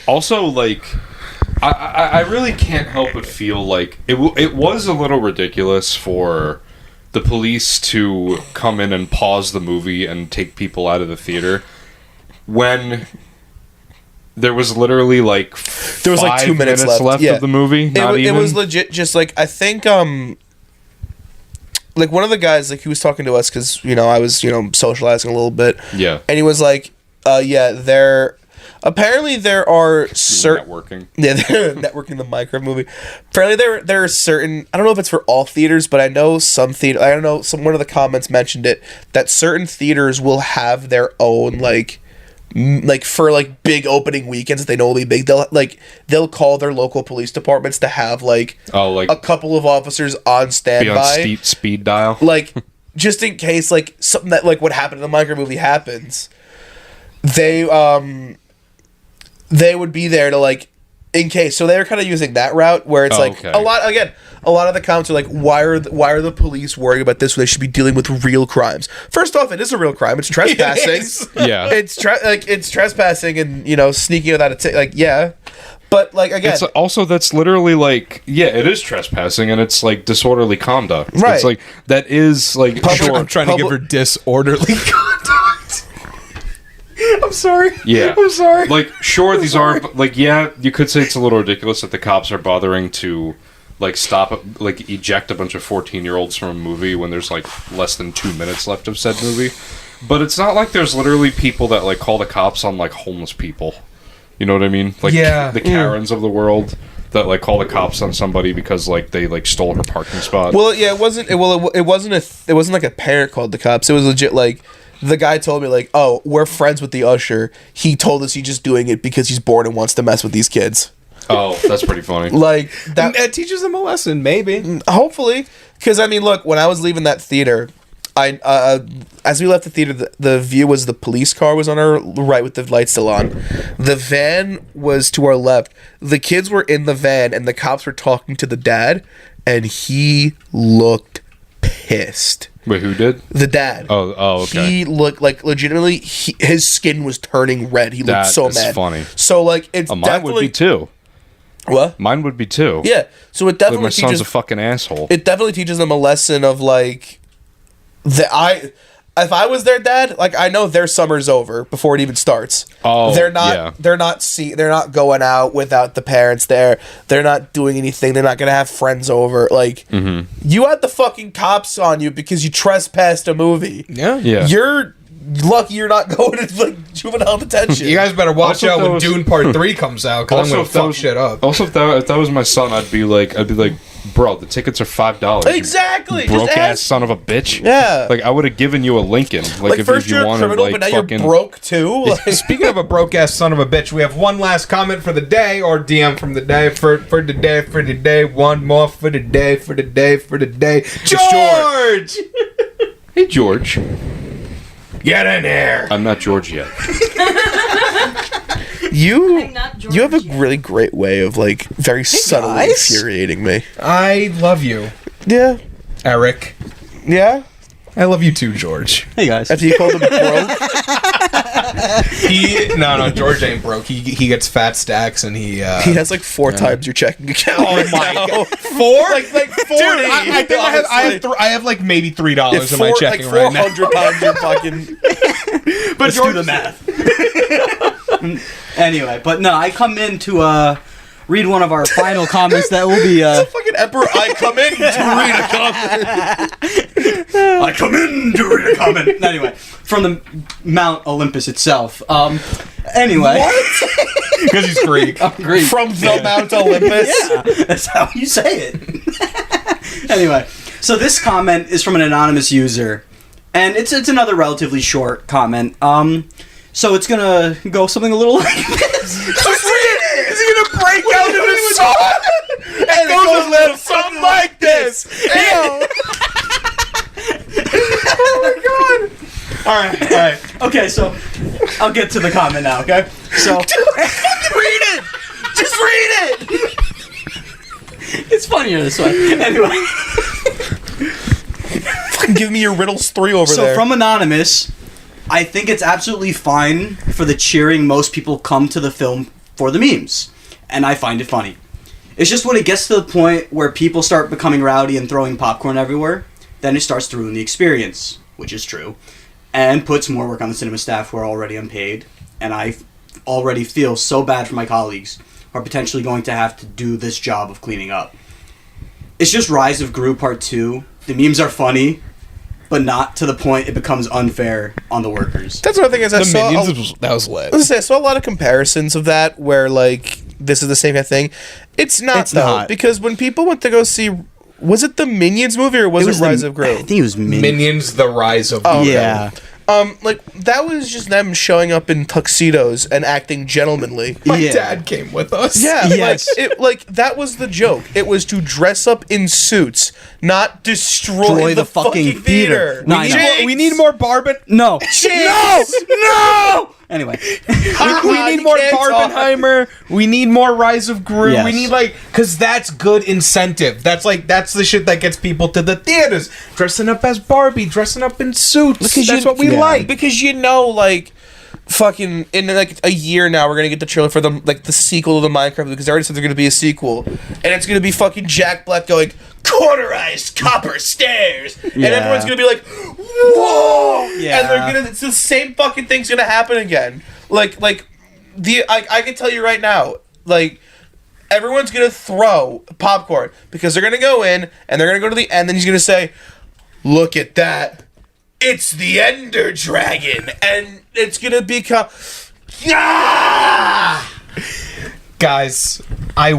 A: Also, like, I really can't help but feel like it was a little ridiculous for the police to come in and pause the movie and take people out of the theater when there was literally like
F: 2 minutes left
A: of the movie.
F: It was legit. Just like I think, like one of the guys, like he was talking to us because I was socializing a little bit.
A: Yeah,
F: and he was like, apparently there are certain
A: networking.
F: Yeah, they're networking the Minecraft movie. Apparently there are certain, I don't know if it's for all theaters, but I know some theater. I don't know. One of the comments mentioned it that certain theaters will have their own like for like big opening weekends that they know will be big. They'll call their local police departments to have like a couple of officers on standby,
A: be on speed dial,
F: like just in case like something that like what happened in the Minecraft movie happens. They would be there to like in case. So they were kind of using that route where it's a lot of the comments are like, why are the police worrying about this when they should be dealing with real crimes? First off, it is a real crime. It's trespassing.
A: Yeah,
F: it's trespassing and sneaking without a ticket. Like yeah, but like again,
A: it's also that's literally like it is trespassing and it's like disorderly conduct.
F: Right,
A: it's like that is like
B: I'm trying to give her disorderly conduct. I'm sorry.
A: Yeah.
B: I'm sorry.
A: Like, sure, these are, like, you could say it's a little ridiculous that the cops are bothering to, like, eject a bunch of 14-year-olds from a movie when there's, like, less than 2 minutes left of said movie. But it's not like there's literally people that, like, call the cops on, like, homeless people. You know what I mean? Like, the Karens of the world that, like, call the cops on somebody because, like, they, like, stole her parking spot.
F: Well, yeah, it wasn't like a parent called the cops. It was legit, like... The guy told me, like, oh, we're friends with the usher. He told us he's just doing it because he's bored and wants to mess with these kids.
A: Oh, that's pretty funny.
F: Like,
B: that teaches them a lesson, maybe.
F: Hopefully. Because, I mean, look, when I was leaving that theater, as we left the theater, the view was the police car was on our right with the lights still on. The van was to our left. The kids were in the van, and the cops were talking to the dad, and he looked pissed.
A: Wait, who did?
F: The dad.
A: Oh, okay.
F: He looked like legitimately. His skin was turning red. He looked so mad.
A: That's funny.
F: So like it's
A: mine
F: definitely
A: would be too.
F: What?
A: Mine would be too.
F: Yeah. So it definitely
A: my son's a fucking asshole.
F: It definitely teaches them a lesson of like if I was their dad, like I know their summer's over before it even starts.
A: Oh,
F: they're not going out without the parents there. They're not doing anything. They're not gonna have friends over. Like you had the fucking cops on you because you trespassed a movie.
B: Yeah.
F: You're lucky you're not going to like juvenile detention.
B: You guys better watch out when Dune Part 3 comes out because I'm gonna fuck shit up.
A: Also, if that was my son, I'd be like, bro, the tickets are $5.
F: Exactly.
A: Broke ass son of a bitch.
F: Yeah.
A: Like I would have given you a Lincoln. Like if
F: first
A: you
F: you're a
A: wanted,
F: criminal,
A: like
F: but now
A: fucking...
F: you're broke too. Like,
B: Speaking of a broke ass son of a bitch, we have one last comment for the day, or DM from the day for the day. One more for the day. George.
A: Hey George.
B: Get in here.
A: I'm not George yet.
F: you have a really great way of like very subtly infuriating me.
B: I love you.
F: Yeah.
B: Eric.
F: Yeah.
B: I love you too, George.
G: Hey guys.
F: After you called him broke.
B: No, George ain't broke. He gets fat stacks and he
F: has like 4 times your checking account.
B: Oh my god. 4?
F: Like 40.
B: Dude, I think I have like maybe $3 in my checking right now.
F: 400 times your fucking.
G: But let's do the math. Anyway, but no, I come in to read one of our final comments that will be
F: It's a fucking emperor. I come in to read a comment.
G: I come in to read a comment. Anyway, from the Mount Olympus itself. Anyway.
F: What?
B: Because he's Greek.
H: I'm Greek.
F: From the Mount Olympus.
H: Yeah, that's how you say it. Anyway, so this comment is from an anonymous user, and it's another relatively short comment. So it's gonna go something a little like this.
F: Just read it. Is he gonna break out into song? And it goes a little something like this. Ew.
H: Oh my god! All right. Okay, so I'll get to the comment now. Okay, so
F: read it. Just read it.
H: it's funnier this way. Anyway,
F: Give me your riddles 3 over
H: so
F: there.
H: from anonymous, I think it's absolutely fine for the cheering. Most people come to the film for the memes, and I find it funny. It's just when it gets to the point where people start becoming rowdy and throwing popcorn everywhere, then it starts to ruin the experience, which is true, and puts more work on the cinema staff who are already unpaid. And I already feel so bad for my colleagues who are potentially going to have to do this job of cleaning up. It's just Rise of Gru Part 2. The memes are funny, but not to the point it becomes unfair on the workers.
F: That's another thing is I saw
B: that was lit.
F: I saw a lot of comparisons of that where like this is the same kind of thing. It's not
H: It's
F: though
H: not.
F: because when people went to go see, was it the Minions movie or was it Rise of Gru?
H: I think it was
B: Minions: The Rise of
F: Oh,
B: Gru.
H: Yeah.
F: Like that was just them showing up in tuxedos and acting gentlemanly.
B: My
H: Yeah.
B: dad came with us.
F: Yeah,
H: Yes.
F: like that was the joke. It was to dress up in suits, not destroy the fucking theater.
H: No, I know.
B: We need more Barben.
H: No.
F: Jinx!
H: No! Anyway.
B: We need more Barbenheimer. We need more Rise of Gru.
H: Yes.
B: We need because that's good incentive. That's the shit that gets people to the theaters. Dressing up as Barbie, dressing up in suits. That's what we like.
F: Because like fucking in like a year now we're gonna get the trailer for the sequel to the Minecraft because they already said there's gonna be a sequel and it's gonna be fucking Jack Black going cornerized copper stairs and everyone's gonna be like whoa and it's the same fucking thing's gonna happen again I can tell you right now like everyone's gonna throw popcorn because they're gonna go in and they're gonna go to the end and he's gonna say look at that. It's the Ender Dragon, and it's gonna become.
B: Guys, I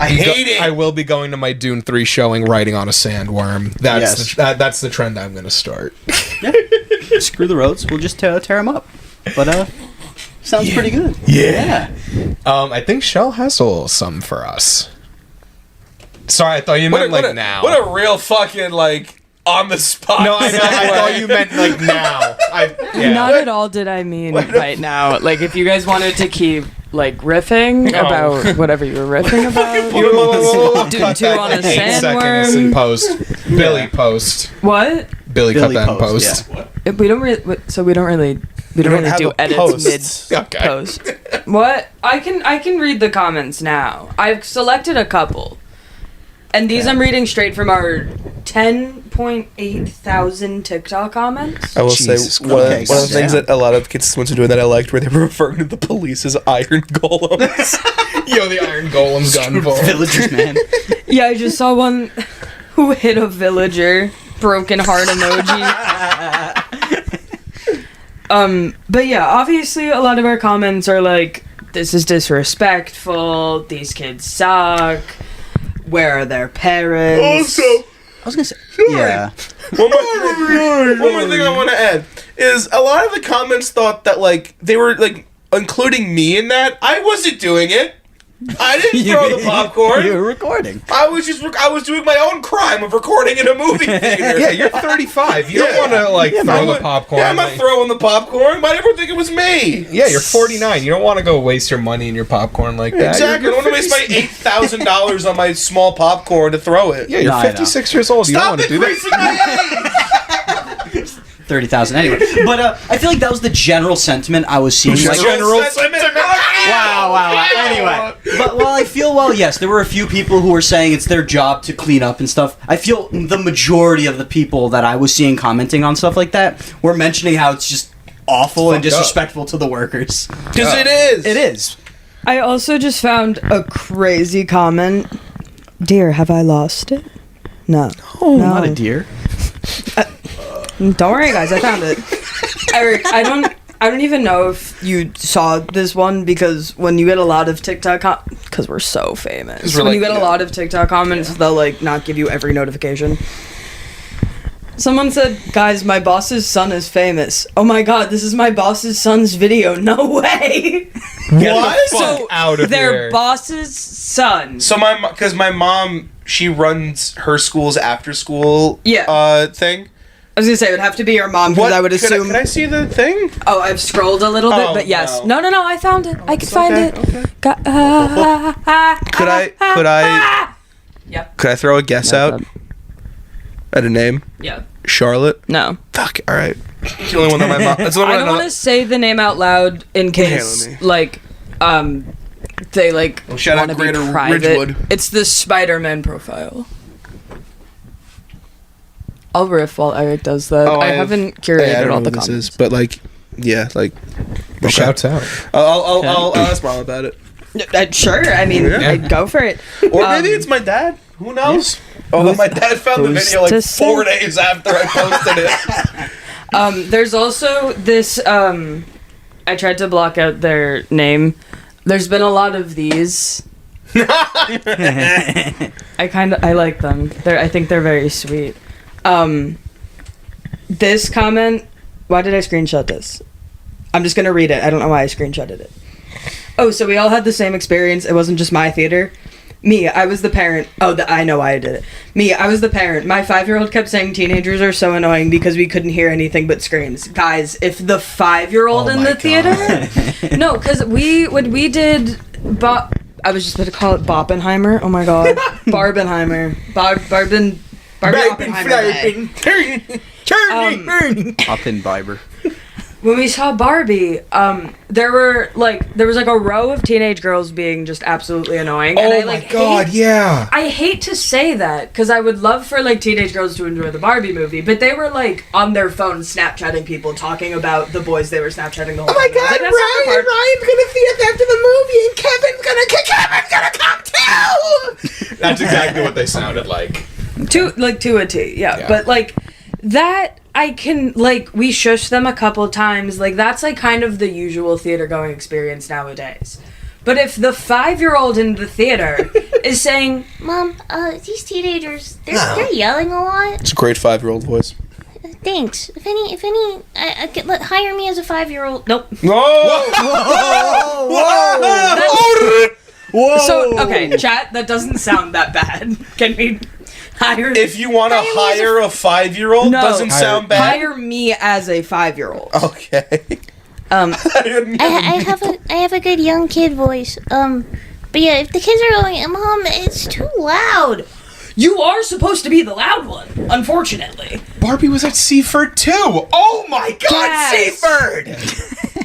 B: hate
F: it.
B: I will be going to my Dune 3 showing riding on a sandworm. That's that's the trend I'm gonna start.
H: Screw the roads. We'll just tear them up. But, sounds pretty good.
B: Yeah. I think Shell has a little something for us. Sorry, I thought you meant now.
F: What a real fucking on the spot.
B: No, I thought you meant now.
D: Not at all did I mean right now. Like, if you guys wanted to keep, riffing about whatever you were riffing about. Dune 2 on a
B: 8 seconds in
D: sandworm.
B: post. Billy post.
D: What?
B: Billy cut
H: Billy
B: that in
H: post,
B: post.
H: yeah.
D: We don't really
F: have
D: do
F: a
D: edits
F: post.
D: mid
B: Okay.
D: post. What? I can read the comments now. I've selected a couple. And these I'm reading straight from our 10.8 thousand TikTok comments.
F: I will
B: Jesus
F: say one of the
B: Christ.
F: things that a lot of constituents are doing that I liked, where they were referring to the police as iron golems.
B: Yo, the Iron Golem's got involved.
H: Villagers, man.
D: Yeah, I just saw one who hit a villager. Broken heart emoji. But yeah, obviously a lot of our comments are like, this is disrespectful, these kids suck, where are their parents?
F: Also,
H: I was gonna say, yeah.
F: one more thing I want to add is a lot of the comments thought that they were including me in that. I wasn't doing it. I didn't throw the popcorn.
H: You were recording.
F: I was doing my own crime of recording in a movie theater.
B: Yeah, you're 35. You don't want to throw the popcorn.
F: Yeah, I'm not throwing the popcorn. Why did everyone think it was me?
B: Yeah, you're 49. You don't want to go waste your money in your popcorn like that.
F: Exactly. I don't want to waste my $8,000 on my small popcorn to throw it.
B: Yeah, you're
H: No, I know.
B: 56 years old. You don't
F: Stop
B: want to do that.
F: increasing my age.
H: 30,000 anyway. But I feel like that was the general sentiment I was seeing. Wow. Anyway. But yes, there were a few people who were saying it's their job to clean up and stuff. I feel the majority of the people that I was seeing commenting on stuff like that were mentioning how it's just awful and disrespectful to the workers.
F: Because it is.
H: It is.
D: I also just found a crazy comment. Dear, have I lost it? No.
H: Oh,
D: No.
H: deer.
D: Don't worry, guys. I found it. Eric, I don't even know if you saw this one because when you get a lot of TikTok, because we're so famous, when you get a lot of TikTok comments, they'll like not give you every notification. Someone said, "Guys, my boss's son is famous." Oh my god, this is my boss's son's video. No way.
B: What? So out of
D: Their
B: here.
D: boss's son.
F: So because my mom, she runs her school's after school thing.
D: I was gonna say it would have to be your mom because I would assume.
F: Can I see the thing?
D: Oh, I've scrolled a little bit, but yes. No, I found it. I could find it.
F: Okay.
D: Could Yep.
F: Could I throw a guess out at a name?
D: Yeah.
F: Charlotte.
D: No.
F: Fuck. All right. It's the only one that my mom. That's the only
D: I
F: one
D: don't want to say the name out loud in case, like, they like
F: shout out
D: want to be
F: Greater
D: private.
F: Ridgewood.
D: It's the Spider-Man profile. I'll riff while Eric does that. I haven't curated
F: I don't
D: all
F: know
D: the
F: what this
D: comments.
F: is, but like, yeah, like. Okay.
B: Shouts out.
F: I'll ask mom about it.
D: Sure. I mean, I'd go for it.
F: Or maybe it's my dad. Who knows? Although my dad found the video like 4 days after I posted it.
D: There's also this. I tried to block out their name. There's been a lot of these. I like them. I think they're very sweet. This comment. Why did I screenshot this? I'm just gonna read it. I don't know why I screenshotted it. Oh, so we all had the same experience. It wasn't just my theater. Me, I was the parent. I know why I did it. Me, I was the parent. My 5-year-old kept saying teenagers are so annoying because we couldn't hear anything but screams. Guys, if the 5-year-old in the theater... No, because when we did... I was just going to call it Boppenheimer. Oh my god. Barbenheimer.
H: Oppenheimer.
D: When we saw Barbie, there was like a row of teenage girls being just absolutely annoying. And
B: yeah.
D: I hate to say that because I would love for like teenage girls to enjoy the Barbie movie, but they were like on their phones Snapchatting people talking about the boys they were Snapchatting the whole time.
B: Oh my god, Ryan's gonna see us after the movie and Kevin's gonna come too! That's exactly what they sounded like.
D: To a T, yeah. But like that I can we shush them a couple times, that's like kind of the usual theater going experience nowadays. But if the 5-year-old in the theater is saying,
I: "Mom, these teenagers, they're yelling a lot."
F: It's a great 5-year-old voice.
I: Thanks. If any, I could hire me as a 5-year-old. Nope.
F: Whoa!
D: So okay, chat, that doesn't sound that bad. Can we hire?
F: If you want to hire a 5-year-old, doesn't sound bad.
D: Hire me as a 5-year-old.
F: Okay.
I: I have a good young kid voice. But yeah, if the kids are going, "Mom, it's too loud."
D: You are supposed to be the loud one, unfortunately.
B: Barbie was at Seaford too. Oh my god,
D: Yes.
B: Seaford!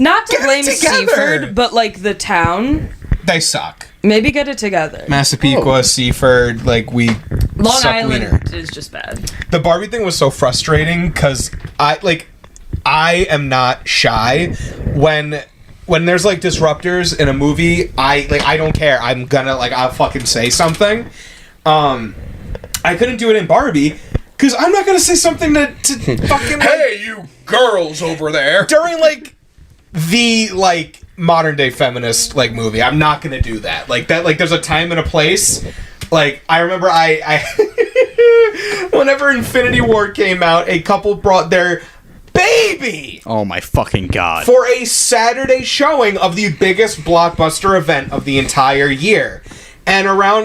D: Not to
B: Get it
D: blame
B: together.
D: Seaford, but the town.
B: They suck.
D: Maybe get it together.
B: Massapequa, Seaford, we
D: Long
B: suck
D: Island
B: wiener.
D: is just bad.
B: The Barbie thing was so frustrating because I am not shy when there's disruptors in a movie. I don't care. I'm gonna I'll fucking say something. I couldn't do it in Barbie because I'm not gonna say something to fucking
F: Hey, you girls over there!
B: during the modern day feminist movie. I'm not gonna do that. There's a time and a place. I remember I whenever Infinity War came out, a couple brought their baby
H: Oh my fucking god.
B: for a Saturday showing of the biggest blockbuster event of the entire year. And around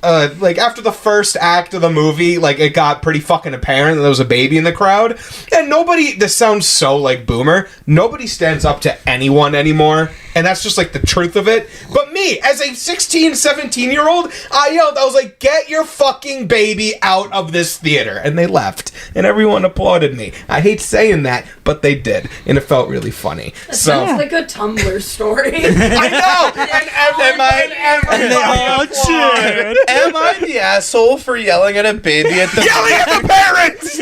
B: after the first act of the movie, it got pretty fucking apparent that there was a baby in the crowd. And this sounds so boomer, nobody stands up to anyone anymore. And that's just the truth of it. But me, as a 16, 17-year-old, I yelled, I was like, "Get your fucking baby out of this theater." And they left. And everyone applauded me. I hate saying that, but they did. And it felt really funny.
D: Sounds like a Tumblr story.
B: I know! And
F: Am I the asshole for yelling at a baby at the
B: yelling at the parents!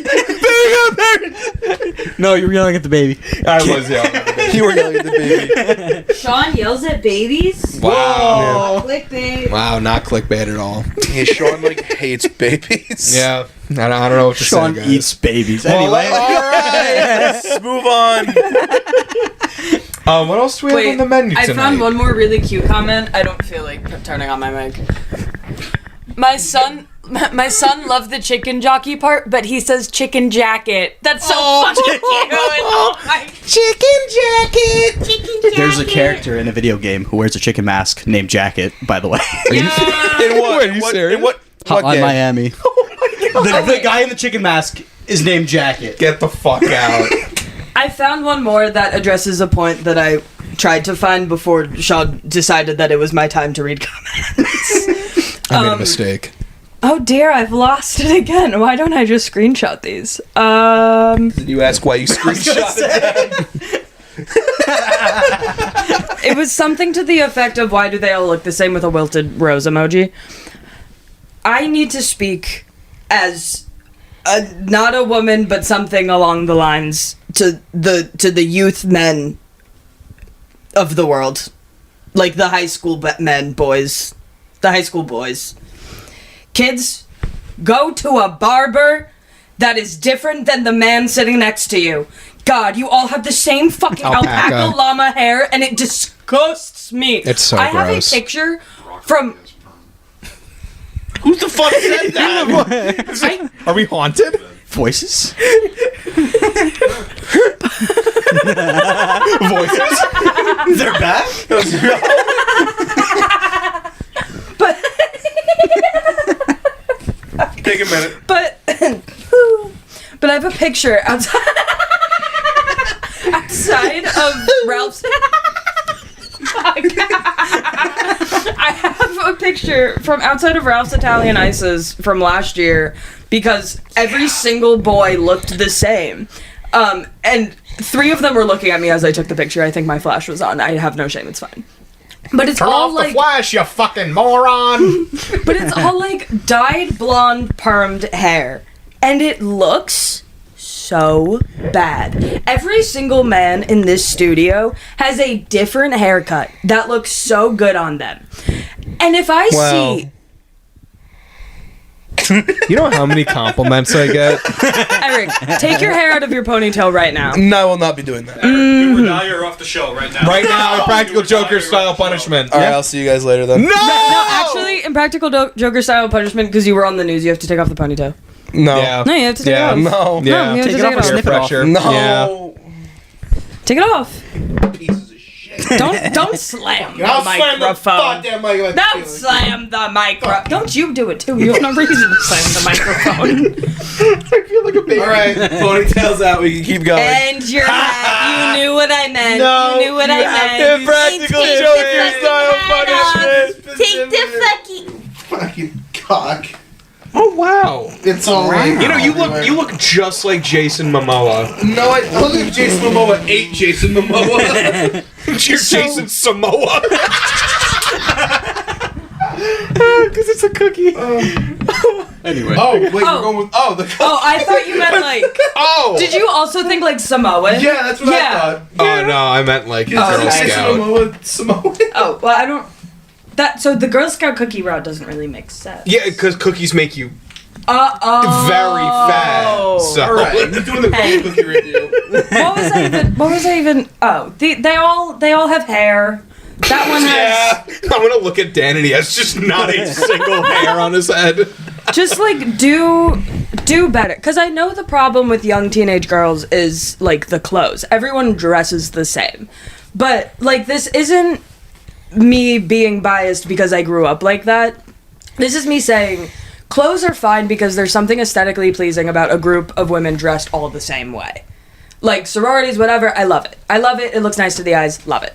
H: No, you're yelling at the baby.
B: I was yelling at the baby.
F: You were yelling at the baby.
D: Sean yells at babies?
B: Wow.
D: Clickbait.
B: Wow, not clickbait at all.
F: Yeah, Sean hates babies.
B: Yeah. I don't know what to
H: Sean
B: say, guys.
H: eats babies.
B: Well,
H: Anyway.
F: All right, let's move on.
B: What else do we have on the menu tonight?
D: I found one more really cute comment. I don't feel like turning on my mic. My son loved the chicken jockey part, but he says chicken jacket. That's so fucking cute. Oh my
B: Chicken jacket.
H: There's a character in a video game who wears a chicken mask named Jacket, by the way.
F: In what? Are you serious? In what
H: Hotline
F: game?
H: Miami. The guy in the chicken mask is named Jacket.
F: Get the fuck out.
D: I found one more that addresses a point that I tried to find before Shaw decided that it was my time to read comments.
B: I made a mistake.
D: Oh dear, I've lost it again. Why don't I just screenshot these?
F: Did you ask why you screenshot it?
D: It was something to the effect of why do they all look the same with a wilted rose emoji. I need to speak as not a woman, but something along the lines to the youth men of the world, like the high school boys. Kids, go to a barber that is different than the man sitting next to you. God, you all have the same fucking alpaca llama hair, and it disgusts me.
B: It's so
D: I have
B: gross.
D: a picture from.
F: Who the fuck said that?
B: Are we haunted?
H: Voices?
B: Voices?
H: They're back?
D: But
F: Take a minute.
D: but I have a picture outside of Ralph's. I have a picture from outside of Ralph's Italian Ices from last year because every single boy looked the same. And 3 of them were looking at me as I took the picture. I think my flash was on. I have no shame. It's fine. But it's
B: Turn
D: all
B: off
D: like
B: the flash, you fucking moron!
D: but it's all like dyed blonde permed hair. And it looks so bad. Every single man in this studio has a different haircut that looks so good on them. And if I see...
B: You know how many compliments I get?
D: Eric, take your hair out of your ponytail right now.
F: No, I will not be doing that.
E: Do or die, you're off the show right now.
B: Right now, Practical Joker style punishment.
F: Alright, I'll see you guys later then.
D: No, actually, in Practical Joker style punishment, because you were on the news, you have to take off the ponytail.
F: No.
B: Yeah.
D: No, you have to take it off.
F: No.
B: Yeah.
D: No, you have
H: Take
D: to
H: it
D: take
H: off
D: it
H: or
D: off.
H: snip it off.
B: Pressure.
F: No.
B: Yeah.
D: Take it off.
F: Pieces of shit.
D: Don't slam the
F: I'll slam the
D: microphone.
F: goddamn microphone.
D: Don't slam the microphone. Don't you do it too. You have no reason to slam the microphone.
F: I feel like a baby. Alright, ponytail's out. We can keep going.
D: And your hat. You knew what I meant.
F: No,
D: you knew what I meant.
F: Impractical
I: Take the
F: Joker
I: fucking
F: style
I: hat
F: punishment.
I: Take the fucking.
F: Fucking cock.
B: Oh wow!
F: It's all right.
B: You know, you look just like Jason Momoa.
F: No, I look at Jason Momoa ate Jason Momoa.
B: You're Jason Samoa. Because it's a cookie.
H: Anyway.
F: Oh, wait, we're going with the cock.
D: Oh, I thought you meant like.
B: Oh!
D: Did you also think like Samoan?
F: Yeah, that's what I thought.
B: Oh no, I meant like Girl
F: Jason
B: Scout.
F: Momoa, Samoan.
D: Oh, well, I don't. So the Girl Scout cookie route doesn't really make sense.
B: Yeah, because cookies make you
D: Oh.
B: very fat. So.
F: Alright, we're doing the cookie review.
D: What was I even? Oh, they all have hair. That one has.
B: Yeah, I'm gonna look at Dan and he has just not a single hair on his head.
D: Just like do better, because I know the problem with young teenage girls is like the clothes. Everyone dresses the same, but like this isn't me being biased because I grew up like that. This is me saying clothes are fine because there's something aesthetically pleasing about a group of women dressed all the same way. Like sororities, whatever, I love it. It looks nice to the eyes, love it.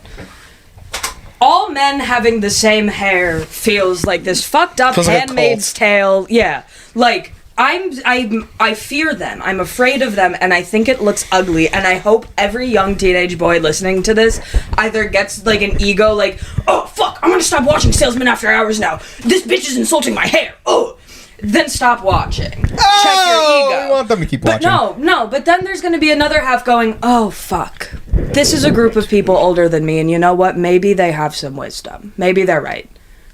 D: All men having the same hair feels like this fucked up
F: Feels like a
D: Handmaid's Tale. Yeah. Like I fear them. I'm afraid of them, and I think it looks ugly. And I hope every young teenage boy listening to this either gets like an ego, like, oh fuck, I'm gonna stop watching Salesmen After Hours now. This bitch is insulting my hair. Oh, then stop watching. Check your ego.
B: We want them to keep
D: But
B: watching.
D: no. But then there's gonna be another half going, oh fuck, this is a group of people older than me, and you know what? Maybe they have some wisdom. Maybe they're right.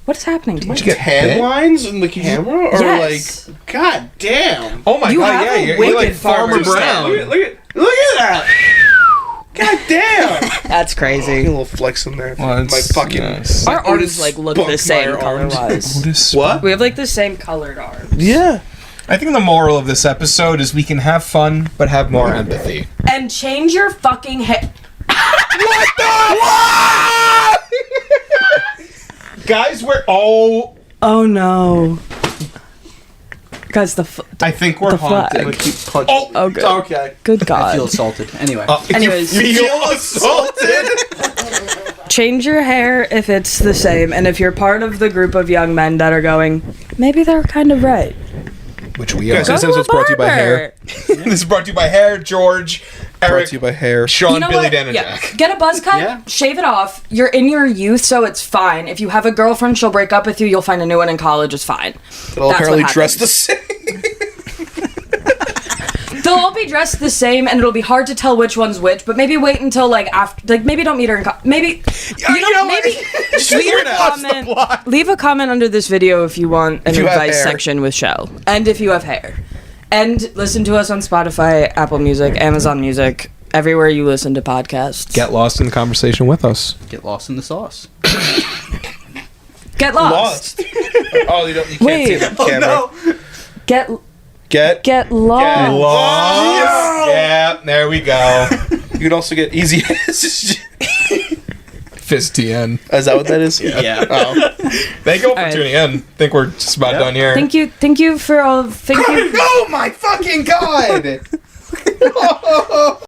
D: What is happening to you?
F: Did you get hand lines in the camera? Or
D: Yes.
F: like, god damn.
B: Oh my
D: You
B: god,
D: have
B: yeah,
D: a
B: you're
D: wicked
B: like Farmer
D: farmer's
B: Brown.
F: Look at that. God damn!
D: That's
F: A
D: crazy.
F: little flex in there.
B: Well,
F: my
B: it's
F: fucking
B: nice.
F: my
D: Our arms
F: Otis
D: like look the
F: Spunkmeyer
D: same
F: arms.
D: color wise.
F: What?
D: We have like the same colored arms.
F: Yeah.
B: I think the moral of this episode is we can have fun, but have more empathy.
D: And change your fucking hair.
B: Guys, we're all...
D: Oh no. Guys,
B: I think we're
D: the
B: haunted.
D: flag.
F: Keep punching.
D: Oh, good.
F: Okay.
D: Good God.
H: I feel assaulted. Anyway.
D: Anyways,
F: You feel assaulted?
D: change your hair if it's the same, and if you're part of the group of young men that are going, maybe they're kind of right.
B: Which we are.
F: Guys, this episode's brought to you by Hair.
B: This is brought to you by Hair, George,
F: Brought
B: Eric,
F: to you by Hair.
B: Sean,
D: You know
B: Billy,
D: what?
B: Dan, and
D: Yeah.
B: Jack.
D: Get a buzz cut,
H: Yeah.
D: shave it off. You're in your youth, so it's fine. If you have a girlfriend, she'll break up with you. You'll find a new one in college. It's fine.
F: They'll
D: That's
F: apparently
D: what
F: dress the
D: happens.
F: same.
D: They'll all be dressed the same, and it'll be hard to tell which one's which. But maybe wait until like after, like maybe don't meet her in maybe. You know, maybe leave a comment under this video if you want an
F: you have
D: advice
F: hair.
D: section with Shell, and if you have hair, and listen to us on Spotify, Apple Music, Amazon Music, everywhere you listen to podcasts.
B: Get lost in the conversation with us.
H: Get lost in the sauce.
D: Get lost.
F: Oh, you can't
D: Wait.
F: see the camera.
D: Get
F: Get
D: lost.
B: Lost. Yeah, there we go.
F: You can also get easy.
B: Fizz TN.
F: Is that what that is?
H: Yeah.
F: Oh.
B: Thank you all for
D: All right.
B: tuning in. think we're just about done here.
D: Thank you for all. Thank you.
B: Oh my fucking god!